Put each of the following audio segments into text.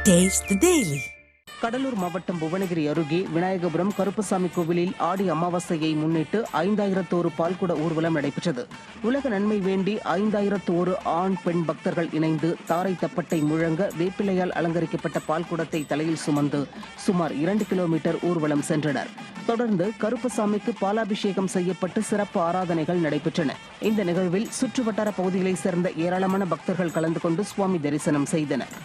Taste the Daily. Cuddalore மாவட்டம் புவனகிரி அருகே விநாயகபுரம் கருப்பசாமி கோவிலில் ஆடி அமாவாசையை முன்னிட்டு 5001 பால்குட ஊர்வலம் நடைபெற்றது. உலக நன்மை வேண்டி 5001 ஆண் பெண் பக்தர்கள் இணைந்து தாரை தப்பட்டை முழங்க வேப்பிலையால் அலங்கரிக்கப்பட்ட பால்குடத்தை தலையில் சுமந்து சுமார் 2 கிலோமீட்டர் ஊர்வலம் சென்றனர். தொடர்ந்து கருப்பசாமிக்கு பாலாபிஷேகம் செய்யப்பட்டு சிறப்பு ஆராதனைகள் நடைபெற்றன. இந்த நிகழ்வில் சுற்றுவட்டார பகுதிகளைச் சேர்ந்த ஏராளமான பக்தர்கள் கலந்து கொண்டு சுவாமி தரிசனம் செய்தனர்.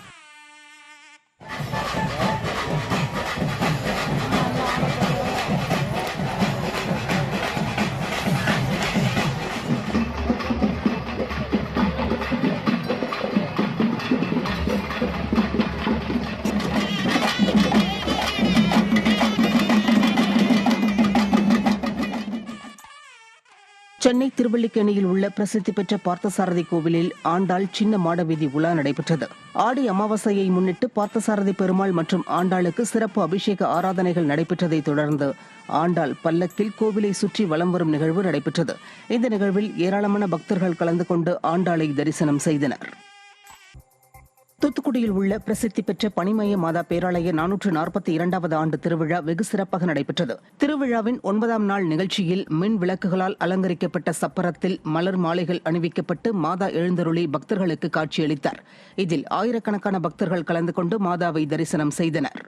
சென்னை திருவல்லிக்கேணியில் உள்ள பிரசித்தி பெற்ற பார்த்தசாரதி கோவிலில் ஆண்டாள் சின்ன மாடவீதி உலா நடைபெற்றது. ஆடி அமாவாசையை முன்னிட்டு பார்த்தசாரதி பெருமாள் மற்றும் ஆண்டாளுக்கு சிறப்பு அபிஷேக ஆராதனைகள் நடைபெற்றதை தொடர்ந்து ஆண்டாள் பல்லக்கில் கோவிலை சுற்றி வலம் வரும் நிகழ்வு நடைபெற்றது. இந்த நிகழ்வில் ஏராளமான பக்தர்கள் கலந்து கொண்டு ஆண்டாளை தரிசனம் செய்தனர். தூத்துக்குடியில் உள்ள பிரசித்தி பெற்ற பனிமய மாதா பேராலய 442வது ஆண்டு திருவிழா வெகு சிறப்பாக நடைபெற்றது. திருவிழாவின் 9ஆம் நாள் நிகழ்ச்சியில் மின் விளக்குகளால் அலங்கரிக்கப்பட்ட சப்பரத்தில் மலர் மாலைகள் அணிவிக்கப்பட்டு மாதா எழுந்தருளி பக்தர்களுக்கு காட்சியளித்தார். இதில் ஆயிரக்கணக்கான பக்தர்கள் கலந்து கொண்டு மாதாவை தரிசனம் செய்தனர்.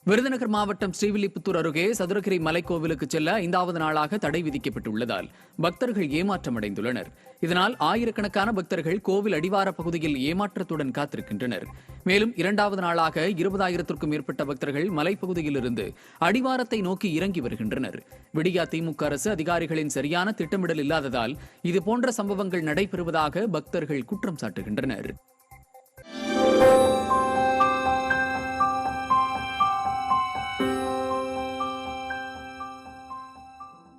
விருதுநகர் மாவட்டம் ஸ்ரீவில்லிபுத்தூர் அருகே சதுரகிரி மலைக்கோவிலுக்கு செல்ல 5வது நாளாக தடை விதிக்கப்பட்டுள்ளதால் பக்தர்கள் ஏமாற்றமடைந்துள்ளனர். இதனால் ஆயிரக்கணக்கான பக்தர்கள் கோவில் அடிவார பகுதியில் ஏமாற்றத்துடன் காத்திருக்கின்றனர். மேலும் 2வது நாளாக 20,000க்கும் மேற்பட்ட பக்தர்கள் மலைப்பகுதியில் இருந்து அடிவாரத்தை நோக்கி இறங்கி வருகின்றனர். விடியா திமுக அரசு அதிகாரிகளின் சரியான திட்டமிடல் இல்லாததால் இதுபோன்ற சம்பவங்கள் நடைபெறுவதாக பக்தர்கள் குற்றம் சாட்டுகின்றனர்.